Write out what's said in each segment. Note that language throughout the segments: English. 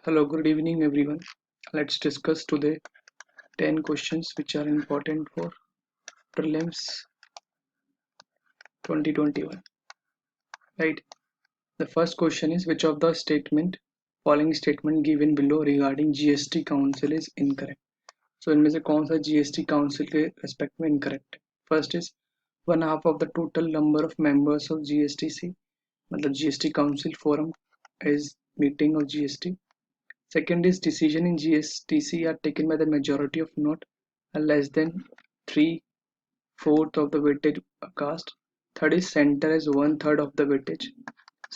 Hello, good evening everyone. Let's discuss today 10 questions which are important for prelims 2021. Right? The first question is which of the following statement given below regarding GST council is incorrect. So इनमें से कौन सा GST council के respect में incorrect है? First is 1/2 of the total number of members of GSTC मतलब GST council forum is meeting of GST. Second is decision in GSTC are taken by the majority of not less than 3/4 of the weightage cast. Third is center is 1/3 of the weightage.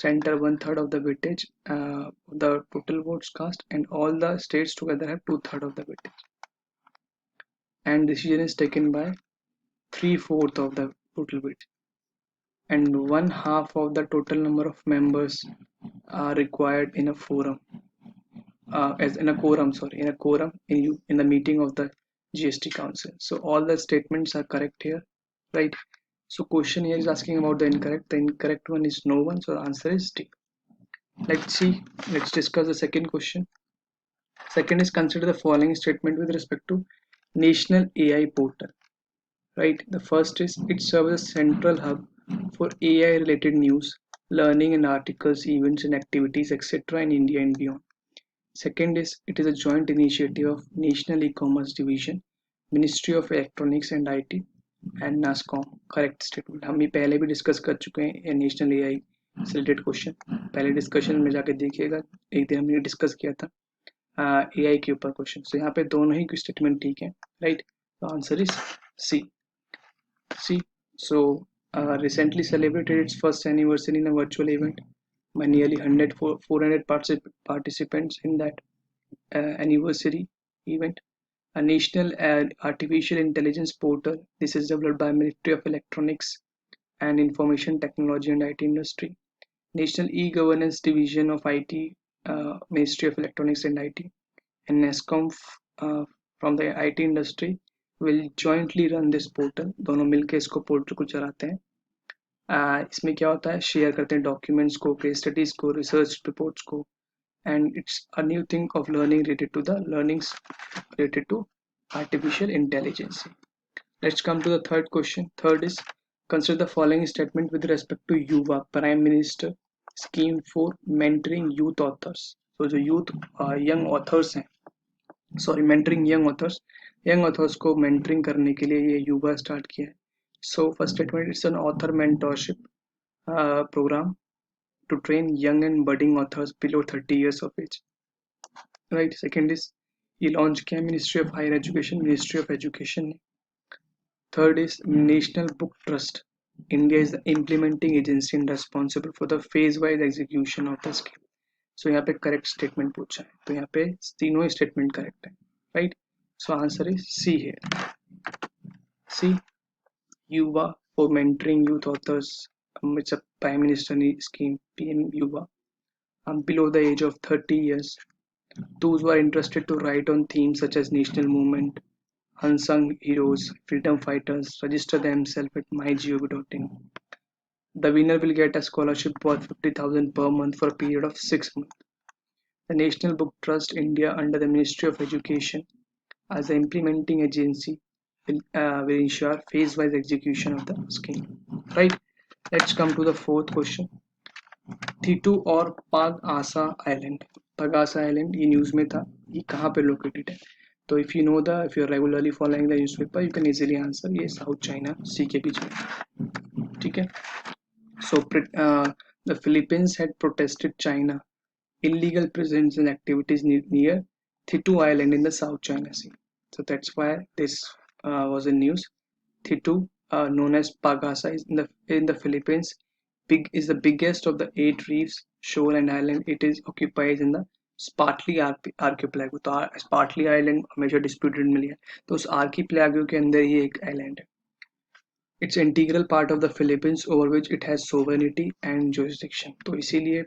Center 1/3 of the weightage, the total votes cast, and all the states together have 2/3 of the weightage. And decision is taken by 3/4 of the total weight. And 1/2 of the total number of members are required in a forum. In a quorum in the meeting of the GST council. So all the statements are correct here, right? So question here is asking about the incorrect. The incorrect one is no one, so the answer is D. Let's discuss the second question. Second is consider the following statement with respect to National AI Portal. Right, the first is it serves as a central hub for AI related news, learning and articles, events and activities, etc. in India and beyond. Second is it is a joint initiative of National E-commerce Division, Ministry of Electronics and IT and NASCOM. Correct statement हम ये पहले भी discuss कर चुके हैं national AI से related question पहले discussion में जाके देखिएगा एक दिन हमने डिस्कस किया था एआई के ऊपर क्वेश्चन तो यहाँ पे दोनों ही स्टेटमेंट ठीक है right the answer is C so recently celebrated its first anniversary in a virtual event by nearly 400 participants in that anniversary event. A national artificial intelligence portal. This is developed by Ministry of Electronics and Information Technology and IT Industry. National E-Governance Division of IT, Ministry of Electronics and IT, and NESCOM from the IT industry will jointly run this portal. दोनों मिलके इसको portal को चलाते हैं. इसमें क्या होता है शेयर करते हैं डॉक्यूमेंट्स को केस स्टडीज को रिसर्च रिपोर्ट्स को and it's a new thing of learning related to the learnings related to artificial intelligence. Let's come to the third question. Third is consider the following statement with respect to युवा Prime Minister scheme for mentoring youth authors. So जो youth young authors हैं mentoring young authors को mentoring करने के लिए ये युवा start किया है. So first statement, it's an author mentorship program to train young and budding authors below 30 years of age. Right. Second is ये launch किया Ministry of Higher Education, Ministry of Education. Third is National Book Trust. India is the implementing agency and responsible for the phase-wise execution of the scheme. So यहाँ पे correct statement पूछा है. तो यहाँ पे तीनों ही statement correct है. Right. So answer is C here. C. Yuva for mentoring youth authors. It's a Prime Minister scheme, PM Yuva. Below the age of 30 years. Those who are interested to write on themes such as national movement, unsung heroes, freedom fighters, register themselves at mygov.in. The winner will get a scholarship worth 50,000 per month for a period of 6 months. The National Book Trust India under the Ministry of Education as the implementing agency will ensure phase-wise execution of the scheme. Right? Let's come to the fourth question. Thitu और Pag-asa Island. Pag-asa Island ये news में था ये कहाँ पे located है तो if you're regularly following the newspaper you can easily answer ये साउथ चाइना सी के बीच में ठीक है so the Philippines had protested China illegal presence and activities near Thitu Island in the South China Sea. So that's why this was in news. Thitu, known as Pag-asa, is in the Philippines. Is the biggest of the 8 reefs, shore and island. It is occupied in the Spratly archipelago. तो Spratly Island हमेशा disputed मिली है तो उस archipelago के अंदर ही एक island है. It's integral part of the Philippines over which it has sovereignty and jurisdiction. तो इसीलिए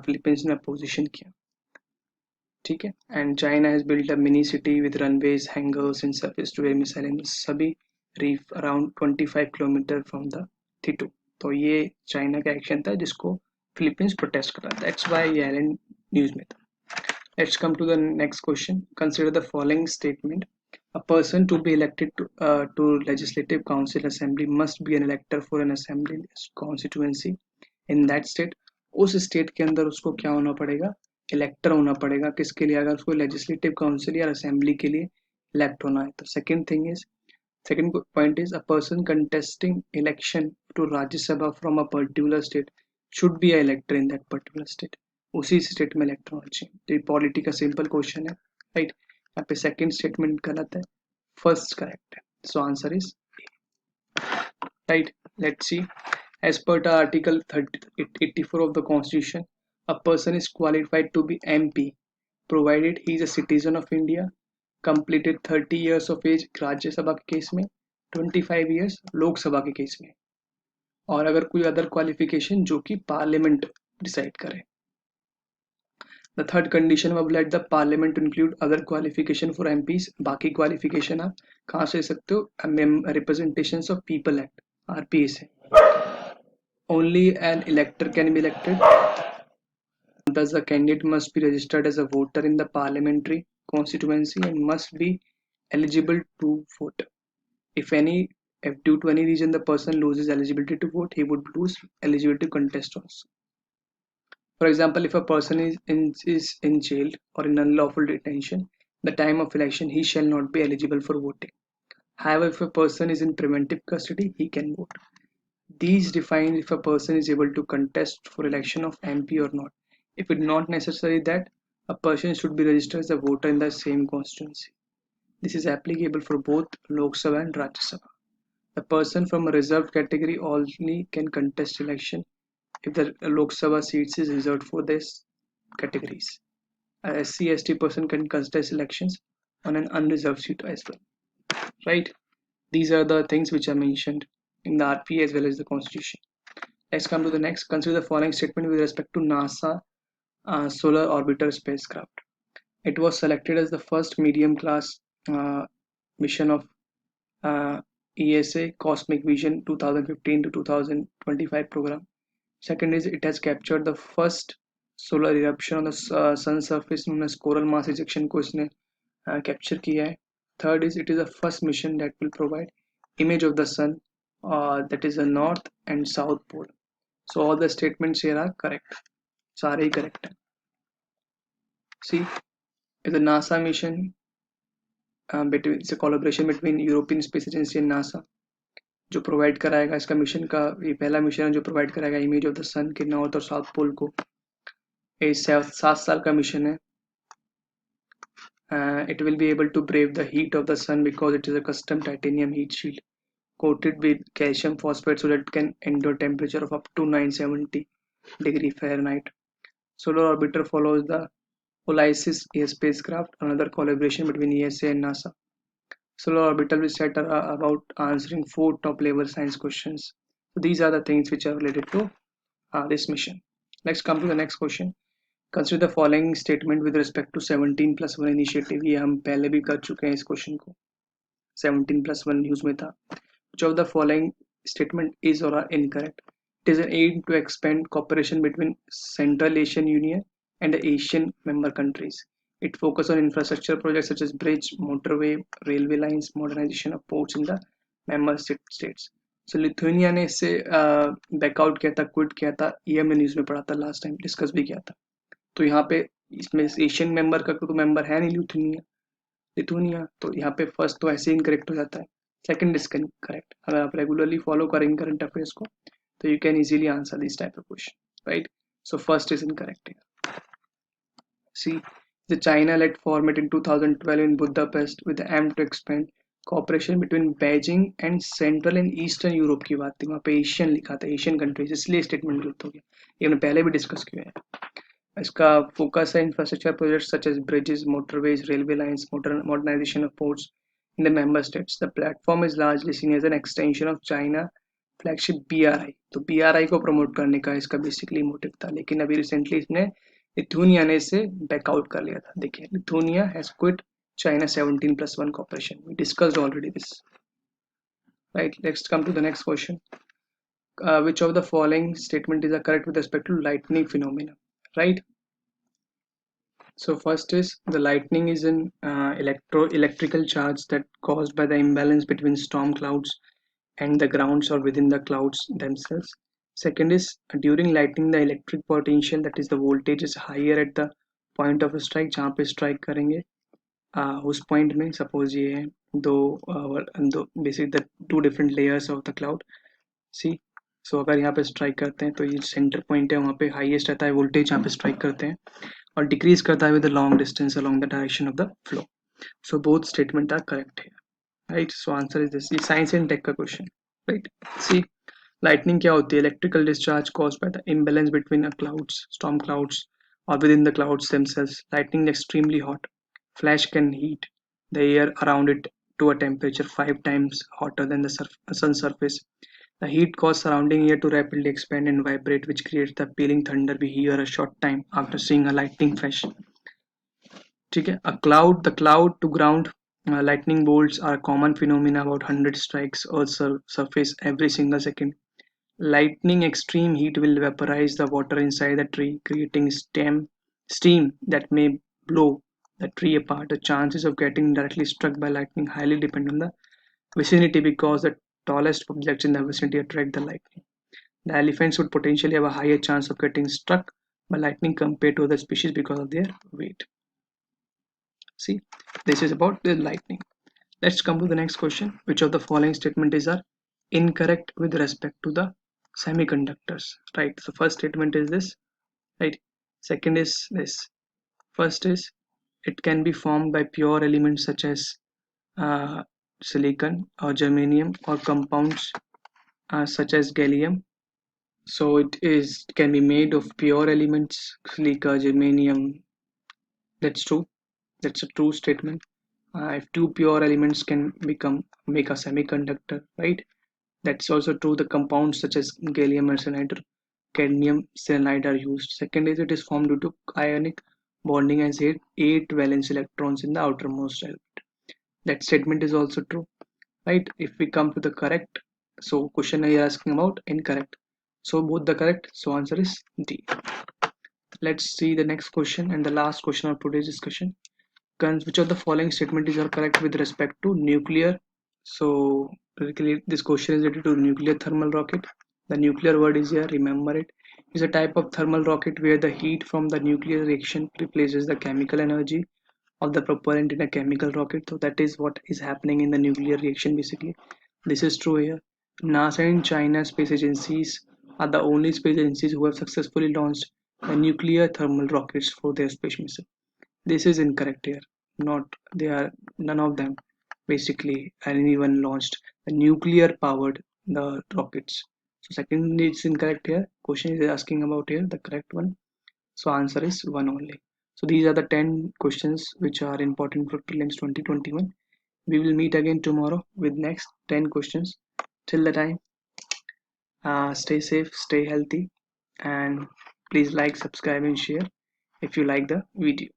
Philippines ने opposition किया. ठीक है and China has built a mini city with runways, hangars and surface to air missile in सभी reef around 25 kilometer from the Thitu. तो ये China का एक्शन था जिसको फिलीपींस प्रोटेस्ट कर रहा था. That's why ये आइलैंड न्यूज में था. Let's come to the next question. Consider the following statement. A person to be elected to legislative council assembly must be an elector for an assembly constituency in that state. उस state के अंदर उसको क्या होना पड़ेगा, इलेक्टर होना पड़ेगा. किसके लिए? अगर उसको लेजिस्लेटिव काउंसिल या असेंबली के लिए इलेक्ट होना है तो. Second point is a person contesting election to Rajya Sabha from a particular state should be a elector in that particular state. उसी स्टेट में इलेक्टर होना चाहिए. तो ये पॉलिटी का सिंपल क्वेश्चन है, राइट. यहाँ पे सेकंड स्टेटमेंट गलत है, फर्स्ट करेक्ट है. So answer is right. Let's see. As per the Article 84 of the Constitution, a person is qualified to be MP provided he is a citizen of India, completed 30 years of age राज्य सभा के case में, 25 years Lok Sabha के case में, और अगर कोई other qualification जो कि पार्लियामेंट डिसाइड करे. The third condition of let the parliament to include other qualification for MPs. बाकी क्वालिफिकेशन आप कहाँ से सकते हो? Representations of People Act RPA से. Only an elector can be elected. Thus, the candidate must be registered as a voter in the parliamentary constituency and must be eligible to vote. If due to any reason the person loses eligibility to vote, he would lose eligibility to contest also. For example, if a person is in jail or in unlawful detention, the time of election he shall not be eligible for voting. However, if a person is in preventive custody, he can vote. These define if a person is able to contest for election of MP or not. If it is not necessary that a person should be registered as a voter in the same constituency. This is applicable for both Lok Sabha and Rajya Sabha. A person from a reserved category only can contest election if the Lok Sabha seats is reserved for these categories. A SC/ST person can contest elections on an unreserved seat as well. Right? These are the things which are mentioned in the RPA as well as the Constitution. Let's come to the next. Consider the following statement with respect to NASA Solar Orbiter spacecraft. It was selected as the first medium class mission of ESA Cosmic Vision 2015 to 2025 program. Second is it has captured the first solar eruption on the sun surface known as coral mass ejection को इसने capture किया है. Third is it is the first mission that will provide image of the sun that is the north and south pole. So all the statements here are correct. सारे ही correct है. See, it's a NASA mission. It's a collaboration between European Space Agency and NASA. जो provide कराएगा इसका mission का, ये पहला mission है जो प्रोवाइड कराएगा इमेज ऑफ द सन के नॉर्थ और साउथ पोल को. ये 7 साल का मिशन है. It will be able to brave the heat of the sun because it is a custom titanium heat shield coated with calcium phosphate so that it can endure temperature of up to 970 degree Fahrenheit. Solar Orbiter follows the Ulysses A spacecraft, another collaboration between ESA and NASA. Solar Orbital will set about answering 4 top-level science questions. So these are the things which are related to this mission. Let's come to the next question. Consider the following statement with respect to 17+1 initiative. ये हम पहले भी कर चुके हैं इस question को. 17+1 news में था. Which of the following statement is or are incorrect? It is an aim to expand cooperation between Central Asian Union and the Asian member countries. It focuses on infrastructure projects such as bridge, motorway, railway lines, modernization of ports in the member states. So Lithuania ने इससे backout किया था, quit किया था. ये हमने news में पढ़ा था, लास्ट टाइम डिस्कस भी किया था. तो यहाँ पे इसमें एशियन मेंबर का तो मेंबर है नहीं लिथुआनिया, तो यहाँ पे फर्स्ट तो ऐसे इनकरेक्ट हो जाता है. Second is correct. अगर आप रेगुलरली फॉलो करेंगे करंट अफेयर्स को तो you can easily answer this type of question, right. So first is incorrect. See, the China-led format in 2012 in Budapest with the aim to expand cooperation between Beijing and Central and Eastern Europe की बात थी. वहाँ पे Asian लिखा था, Asian countries, इसलिए statement गलत हो गया. ये हमने पहले भी डिस्कस किया है. इसका फोकस है infrastructure projects such as bridges, motorways, railway lines, modernization of ports in the member states. The platform is largely seen as an extension of China flagship BRI. तो BRI को प्रमोट करने का इसका basically motive था, लेकिन अभी recently इसने Lithuania ने इसे बैकआउट कर लिया था. देखिए, Lithuania has quit China 17+1 cooperation. We discussed already this. Right. Let's come to the next question. Which of the following statement is correct with respect to lightning phenomena? Right. So first is the lightning is an electrical charge that caused by the imbalance between storm clouds and the grounds or within the clouds themselves. Second is during lightning the electric potential, that is the voltage, is higher at the point of a strike जहाँ पे strike करेंगे उस point में suppose ये है दो basically the two different layers of the cloud. See, so अगर यहाँ पे strike करते हैं तो ये center point है, वहाँ पे highest रहता है voltage जहाँ पे strike करते हैं, और decrease करता है with the long distance along the direction of the flow. So both statement are correct here, right? So answer is this. ये science and tech का question, right? See, lightning क्या होती है? Electrical discharge caused by the imbalance between a clouds, storm clouds, or within the clouds themselves. Lightning is extremely hot. Flash can heat the air around it to a temperature 5 times hotter than the sun's surface. The heat causes surrounding air to rapidly expand and vibrate, which creates the pealing thunder we hear a short time after seeing a lightning flash. ठीक है, the cloud to ground lightning bolts are a common phenomena. About 100 strikes Earth's surface every single second. Lightning extreme heat will vaporize the water inside the tree, creating steam that may blow the tree apart. The chances of getting directly struck by lightning highly depend on the vicinity, because the tallest objects in the vicinity attract the lightning. The elephants would potentially have a higher chance of getting struck by lightning compared to other species because of their weight. See, this is about the lightning. Let's come to the next question. Which of the following statements are incorrect with respect to the semiconductors? Right. So first statement is this. Right. Second is this. First is it can be formed by pure elements such as uh, silicon or germanium, or compounds such as gallium. So it can be made of pure elements, silica, germanium. That's true. That's a true statement. If two pure elements can make a semiconductor, right? That's also true. The compounds such as gallium arsenide or cadmium cyanide are used. Second is it is formed due to ionic bonding and eight valence electrons in the outermost element. That statement is also true, right? If we come to the correct, so question are you asking about incorrect. So both the correct. So answer is D. Let's see the next question and the last question of today's discussion. Which of the following statement is correct with respect to nuclear? So basically this question is related to nuclear thermal rocket. The nuclear word is here, remember it. Is a type of thermal rocket where the heat from the nuclear reaction replaces the chemical energy of the propellant in a chemical rocket. So that is what is happening in the nuclear reaction basically. This is true here. NASA and China space agencies are the only space agencies who have successfully launched the nuclear thermal rockets for their space mission. This is incorrect here. Not they are none of them basically anyone launched the nuclear powered the rockets. So second is incorrect here. Question is asking about here the correct one. So answer is one only. So these are the 10 questions which are important for prelims 2021. We will meet again tomorrow with next 10 questions. Till the time, stay safe, stay healthy, and please like, subscribe, and share if you like the video.